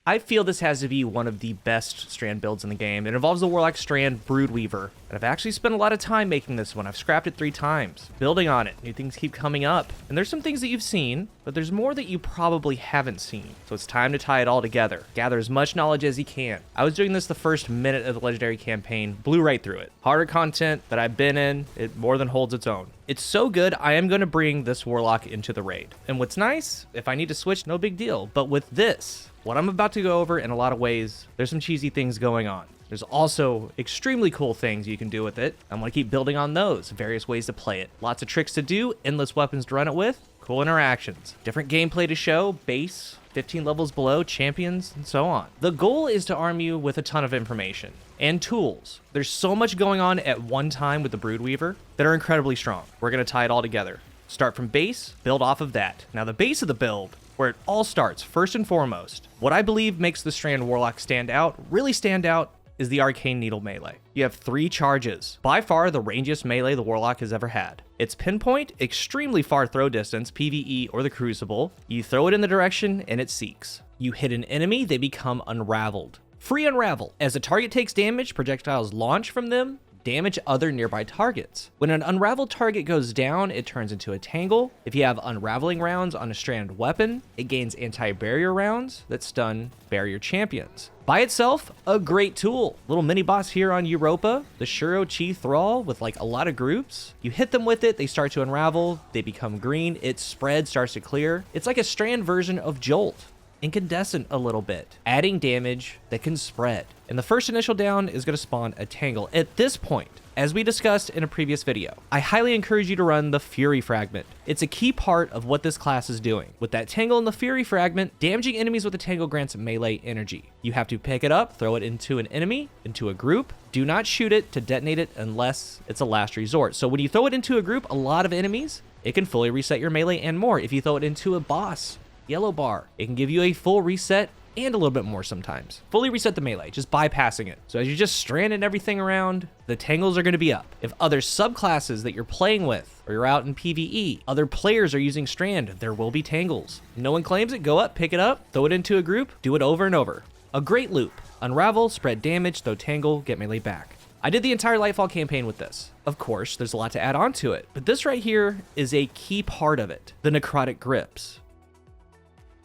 I feel this has to be one of the best Strand builds in the game. It involves the Warlock Strand Broodweaver, and I've actually spent a lot of time making this one. I've scrapped it 3 times, building on it. New things keep coming up, and there's some things that you've seen, but there's more that you probably haven't seen. So it's time to tie it all together. Gather as much knowledge as you can. I was doing this the first minute of the Legendary campaign, blew right through it. Harder content that I've been in, it more than holds its own. It's so good, I am going to bring this Warlock into the raid. And what's nice, if I need to switch, no big deal. But with this, what I'm about to go over, in a lot of ways, there's some cheesy things going on. There's also extremely cool things you can do with it. I'm going to keep building on those, various ways to play it. Lots of tricks to do, endless weapons to run it with, cool interactions, different gameplay to show, base, 15 levels below, champions, and so on. The goal is to arm you with a ton of information and tools. There's so much going on at one time with the Broodweaver that are incredibly strong. We're going to tie it all together. Start from base, build off of that. Now the base of the build, where it all starts, first and foremost, what I believe makes the Strand Warlock stand out, really stand out, is the Arcane Needle melee. You have 3 charges, by far the rangiest melee the Warlock has ever had. It's pinpoint, extremely far throw distance, PvE or the Crucible. You throw it in the direction and it seeks. You hit an enemy, they become unraveled. Free unravel. As a target takes damage, projectiles launch from them, damage other nearby targets. When an unraveled target goes down, it turns into a Tangle. If you have unraveling rounds on a Strand weapon, it gains anti-barrier rounds that stun barrier champions. By itself, a great tool. Little mini boss here on Europa, the Shuro Chi Thrall with like a lot of groups. You hit them with it, they start to unravel, they become green, its spread starts to clear. It's like a Strand version of Jolt. Incandescent a little bit, adding damage that can spread. And the first initial down is going to spawn a Tangle. At this point, as we discussed in a previous video, I highly encourage you to run the Fury Fragment. It's a key part of what this class is doing. With that Tangle and the Fury Fragment, damaging enemies with the Tangle grants melee energy. You have to pick it up, throw it into an enemy, into a group. Do not shoot it to detonate it unless it's a last resort. So when you throw it into a group, a lot of enemies, it can fully reset your melee and more. If you throw it into a boss, yellow bar, it can give you a full reset and a little bit more sometimes. Fully reset the melee, just bypassing it. So as you're just stranding everything around, the Tangles are going to be up. If other subclasses that you're playing with, or you're out in PvE, other players are using Strand, there will be Tangles. No one claims it, go up, pick it up, throw it into a group, do it over and over. A great loop. Unravel, spread damage, throw Tangle, get melee back. I did the entire Lightfall campaign with this. Of course, there's a lot to add on to it, but this right here is a key part of it. The necrotic grips.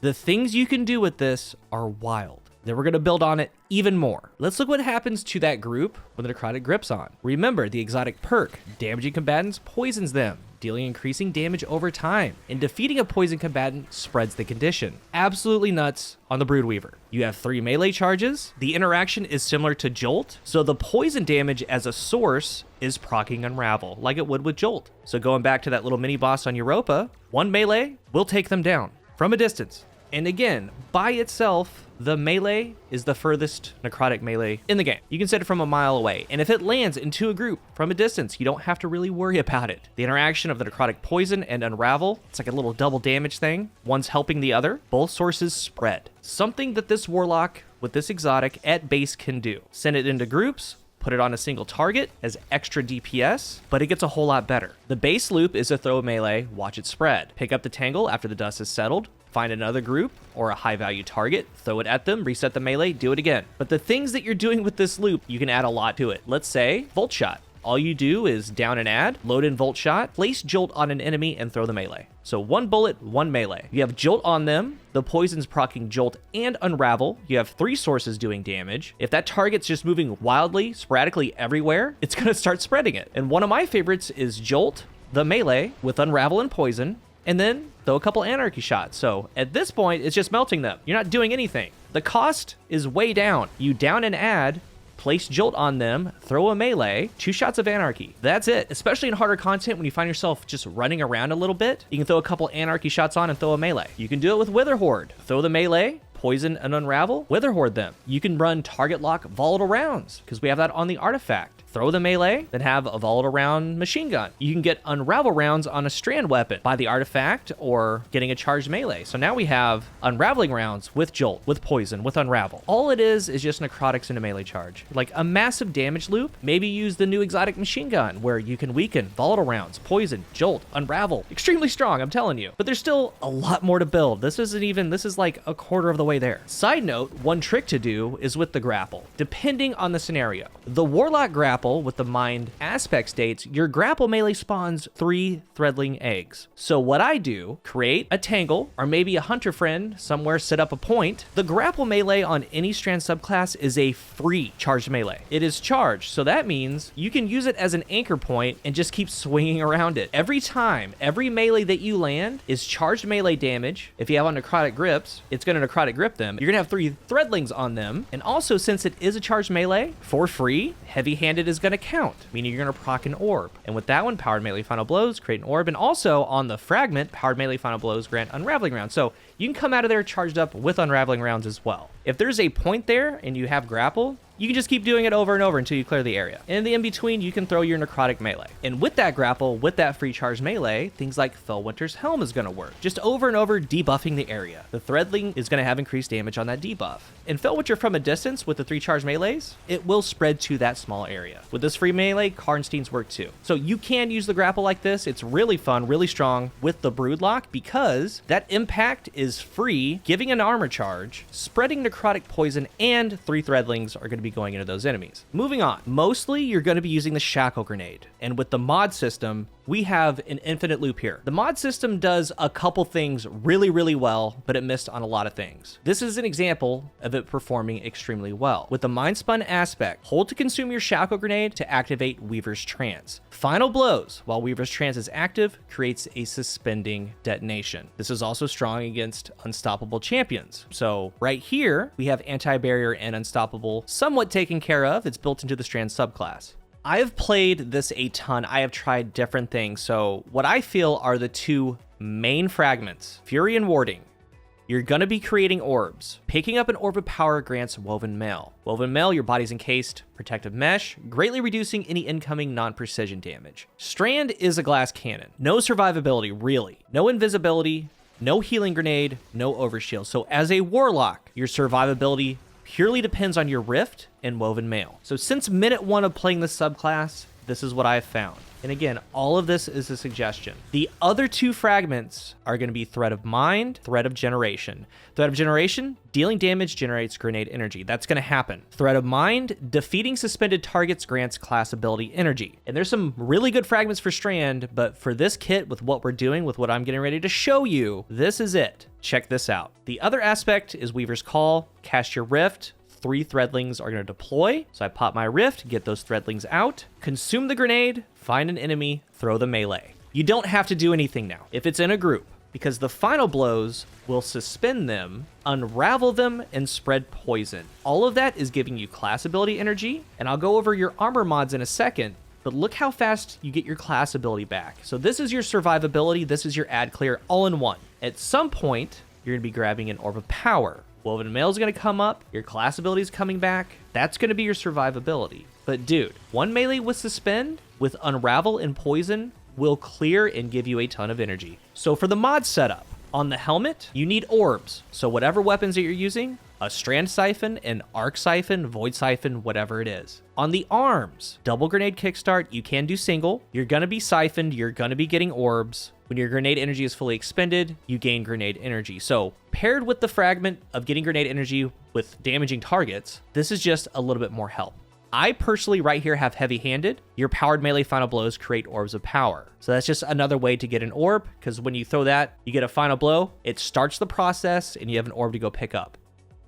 The things you can do with this are wild. Then we're going to build on it even more. Let's look what happens to that group when the necrotic grip's on. Remember, the exotic perk, damaging combatants poisons them, dealing increasing damage over time, and defeating a poison combatant spreads the condition. Absolutely nuts on the Broodweaver. You have 3 melee charges. The interaction is similar to Jolt, so the poison damage as a source is proccing Unravel, like it would with Jolt. So going back to that little mini boss on Europa, 1 melee will take them down from a distance. And again, by itself, the melee is the furthest necrotic melee in the game. You can set it from a mile away, and if it lands into a group from a distance, you don't have to really worry about it. The interaction of the necrotic poison and unravel, it's like a little double damage thing. One's helping the other. Both sources spread. Something that this Warlock with this exotic at base can do. Send it into groups, put it on a single target as extra DPS, but it gets a whole lot better. The base loop is to throw a melee, watch it spread. Pick up the Tangle after the dust has settled, find another group or a high value target, throw it at them, reset the melee, do it again. But the things that you're doing with this loop, you can add a lot to it. Let's say Volt Shot. All you do is down and add, load in Volt Shot, place Jolt on an enemy, and throw the melee. So 1 bullet, 1 melee. You have Jolt on them, the poison's proccing Jolt and Unravel. You have 3 sources doing damage. If that target's just moving wildly, sporadically everywhere, it's gonna start spreading it. And one of my favorites is Jolt, the melee, with Unravel and Poison, and then throw a couple anarchy shots. So at this point, it's just melting them. You're not doing anything. The cost is way down. You down and add, place Jolt on them, throw a melee, 2 shots of anarchy. That's it. Especially in harder content when you find yourself just running around a little bit, you can throw a couple anarchy shots on and throw a melee. You can do it with Wither Horde. Throw the melee, poison and unravel, Wither Horde them. You can run target lock volatile rounds because we have that on the artifact. throw the melee, then have a volatile round machine gun. You can get unravel rounds on a strand weapon by the artifact or getting a charged melee. So now we have unraveling rounds with jolt, with poison, with unravel. All it is just necrotics into melee charge. Like a massive damage loop. Maybe use the new exotic machine gun where you can weaken volatile rounds, poison, jolt, unravel. Extremely strong, I'm telling you. But there's still a lot more to build. This is like a quarter of the way there. Side note, one trick to do is with the grapple, depending on the scenario. The Warlock grapple with the mind aspect states your grapple melee spawns 3 threadling eggs. So what I do, create a Tangle or maybe a hunter friend somewhere, set up a point. The grapple melee on any strand subclass is a free charged melee. It is charged, so that means you can use it as an anchor point and just keep swinging around it. Every time, every melee that you land is charged melee damage. If you have on necrotic grips, it's going to necrotic grip them. You're going to have 3 threadlings on them. And also, since it is a charged melee, for free, heavy-handed is going to count, meaning you're going to proc an orb. And with that one, powered melee final blows, create an orb. And also on the fragment, powered melee final blows grant unraveling rounds. So you can come out of there charged up with unraveling rounds as well. If there's a point there and you have grapple, you can just keep doing it over and over until you clear the area. And in the in-between, you can throw your necrotic melee. And with that grapple, with that free charge melee, things like Fellwinter's Helm is going to work. Just over and over debuffing the area. The threadling is going to have increased damage on that debuff. And Fellwinter from a distance with the 3 charge melees, it will spread to that small area. With this free melee, Karnstein's work too. So you can use the grapple like this. It's really fun, really strong with the Broodlock because that impact is free, giving an armor charge, spreading necrotic poison, and 3 threadlings are going to be going into those enemies. Moving on, mostly you're going to be using the Shackle grenade. And with the mod system, we have an infinite loop here. The mod system does a couple things really, really well, but it missed on a lot of things. This is an example of it performing extremely well. With the Mind Spun aspect, hold to consume your Shackle grenade to activate Weaver's Trance. Final blows, while Weaver's Trance is active, creates a suspending detonation. This is also strong against unstoppable champions. So right here, we have anti-barrier and unstoppable somewhat taken care of. It's built into the Strand subclass. I've played this a ton. I have tried different things. So what I feel are the 2 main fragments, Fury and Warding. You're going to be creating orbs. Picking up an orb of power grants Woven Mail. Woven Mail, your body's encased, protective mesh, greatly reducing any incoming non-precision damage. Strand is a glass cannon. No survivability, really. No invisibility, no healing grenade, no overshield. So as a Warlock, your survivability purely depends on your Rift and Woven Mail. So since minute 1 of playing this subclass, this is what I've found. And again, all of this is a suggestion. The other 2 fragments are going to be Thread of Mind, Thread of Generation. Thread of Generation, dealing damage generates grenade energy. That's going to happen. Thread of Mind, defeating suspended targets grants class ability energy. And there's some really good fragments for Strand, but for this kit, with what we're doing, with what I'm getting ready to show you, this is it. Check this out. The other aspect is Weaver's Call. Cast your Rift. 3 threadlings are going to deploy. So I pop my Rift, get those threadlings out, consume the grenade, find an enemy, throw the melee. You don't have to do anything now if it's in a group, because the final blows will suspend them, unravel them, and spread poison. All of that is giving you class ability energy, and I'll go over your armor mods in a second, but look how fast you get your class ability back. So this is your survivability, this is your ad clear, all in one. At some point, you're going to be grabbing an Orb of Power. Woven Mail is going to come up, your class ability is coming back, that's going to be your survivability. But dude, 1 melee with Suspend, with Unravel and Poison, will clear and give you a ton of energy. So for the mod setup, on the helmet, you need orbs. So whatever weapons that you're using, a Strand Siphon, an Arc Siphon, Void Siphon, whatever it is. On the arms, double grenade kickstart, you can do single. You're going to be siphoned, you're going to be getting orbs. When your grenade energy is fully expended, you gain grenade energy. So paired with the fragment of getting grenade energy with damaging targets, this is just a little bit more help. I personally right here have heavy-handed. Your powered melee final blows create orbs of power. So that's just another way to get an orb, because when you throw that, you get a final blow, it starts the process, and you have an orb to go pick up.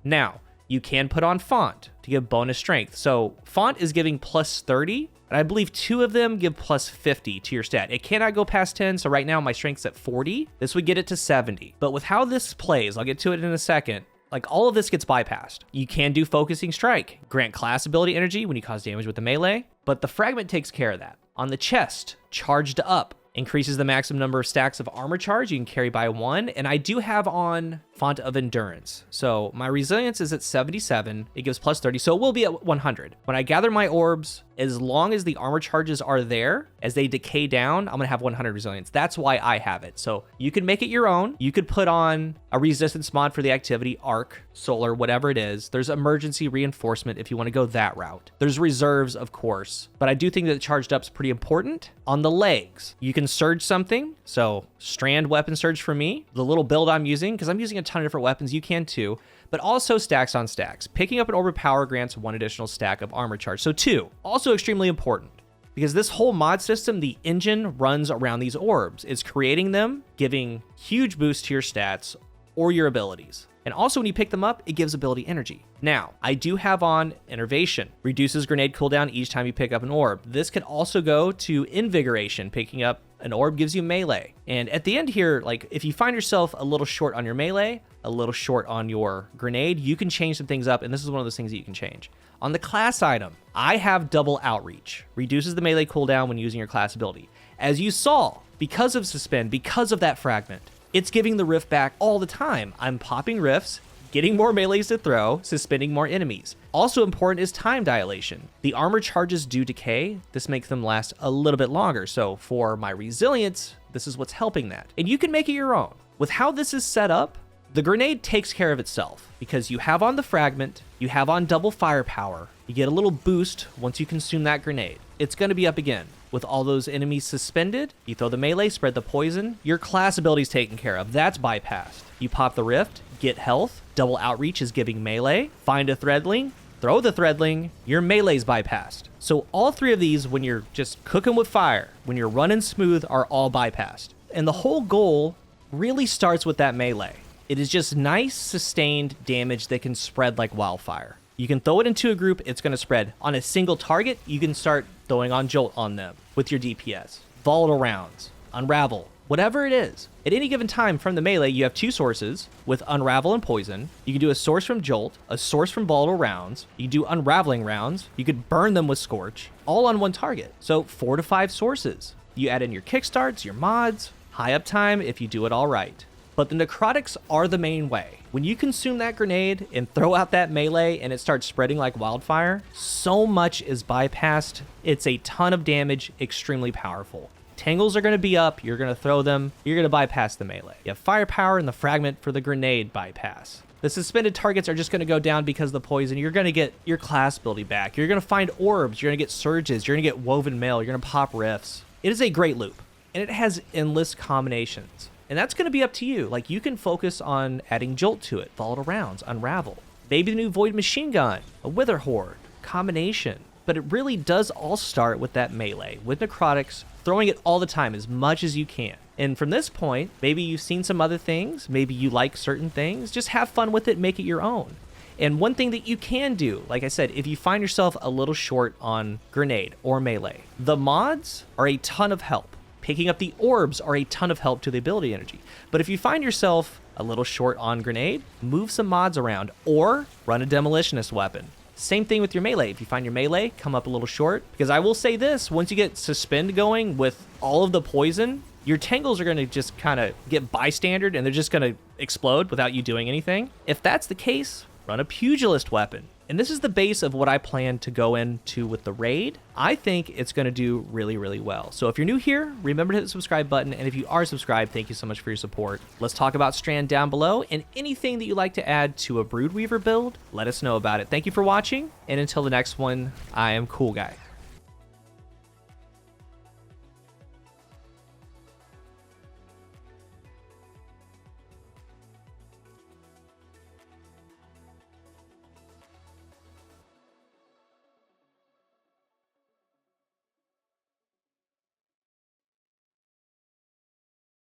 Now, you can put on Font to give bonus strength. So Font is giving plus 30, and I believe 2 of them give plus 50 to your stat. It cannot go past 10, so right now my strength's at 40. This would get it to 70. But with how this plays, I'll get to it in a second, like all of this gets bypassed. You can do Focusing Strike, grant class ability energy when you cause damage with the melee, but the fragment takes care of that. On the chest, Charged Up, increases the maximum number of stacks of armor charge you can carry by 1, and I do have on Font of Endurance. So my resilience is at 77, it gives plus 30, so it will be at 100. When I gather my orbs, As long as the armor charges are there, as they decay down, I'm gonna have 100 resilience. That's why I have it. So you could make it your own. You could put on a resistance mod for the activity, arc, solar, whatever it is. There's emergency reinforcement if you want to go that route. There's reserves, of course, but I do think that charged up's pretty important. On the legs, you can surge something. So strand weapon surge for me, the little build I'm using, because I'm using a ton of different weapons, you can too, but also stacks on stacks. Picking up an orb of power grants 1 additional stack of armor charge. So 2, also extremely important. Because this whole mod system, the engine runs around these orbs. It's creating them, giving huge boosts to your stats or your abilities. And also when you pick them up, it gives ability energy. Now, I do have on Innervation, reduces grenade cooldown each time you pick up an orb. This could also go to Invigoration, picking up an orb gives you melee. And at the end here, like if you find yourself a little short on your melee, a little short on your grenade, you can change some things up, and this is one of those things that you can change. On the class item, I have double outreach, reduces the melee cooldown when using your class ability. As you saw, because of suspend, because of that fragment, it's giving the rift back all the time. I'm popping rifts, getting more melees to throw, suspending more enemies. Also important is time dilation. The armor charges do decay. This makes them last a little bit longer. So for my resilience, this is what's helping that. And you can make it your own. With how this is set up, the grenade takes care of itself because you have on the fragment, you have on double firepower, you get a little boost once you consume that grenade. It's going to be up again. With all those enemies suspended, you throw the melee, spread the poison, your class ability is taken care of. That's bypassed. You pop the rift, get health, double outreach is giving melee, find a threadling, throw the threadling, your melee's bypassed. So all 3 of these, when you're just cooking with fire, when you're running smooth, are all bypassed. And the whole goal really starts with that melee. It is just nice, sustained damage that can spread like wildfire. You can throw it into a group, it's going to spread. On a single target, you can start throwing on Jolt on them with your DPS. Volatile rounds, Unravel, whatever it is. At any given time from the melee, you have 2 sources with Unravel and Poison. You can do a source from Jolt, a source from volatile rounds. You can do unraveling rounds. You could burn them with Scorch, all on one target. So 4 to 5 sources. You add in your kickstarts, your mods, high uptime if you do it all right. But the necrotics are the main way. When you consume that grenade and throw out that melee and it starts spreading like wildfire, so much is bypassed. It's a ton of damage, extremely powerful. Tangles are going to be up, you're going to throw them, you're going to bypass the melee. You have firepower and the fragment for the grenade bypass. The suspended targets are just going to go down because of the poison. You're going to get your class ability back. You're going to find orbs, you're going to get surges, you're going to get woven mail, you're going to pop rifts. It is a great loop, and it has endless combinations. And that's going to be up to you. Like, you can focus on adding Jolt to it, volatile rounds, Unravel, maybe the new Void Machine Gun, a Wither Horde, combination. But it really does all start with that melee, with necrotics, throwing it all the time as much as you can. And from this point, maybe you've seen some other things, maybe you like certain things, just have fun with it, make it your own. And one thing that you can do, like I said, if you find yourself a little short on grenade or melee, the mods are a ton of help. Picking up the orbs are a ton of help to the ability energy. But if you find yourself a little short on grenade, move some mods around or run a demolitionist weapon. Same thing with your melee. If you find your melee come up a little short, because I will say this, once you get suspend going with all of the poison, your tangles are going to just kind of get bystandered and they're just going to explode without you doing anything. If that's the case, run a pugilist weapon. And this is the base of what I plan to go into with the raid. I think it's going to do really, really well. So if you're new here, remember to hit the subscribe button. And if you are subscribed, thank you so much for your support. Let's talk about Strand down below, and anything that you'd like to add to a Broodweaver build, let us know about it. Thank you for watching, and until the next one, I am CoolGuy.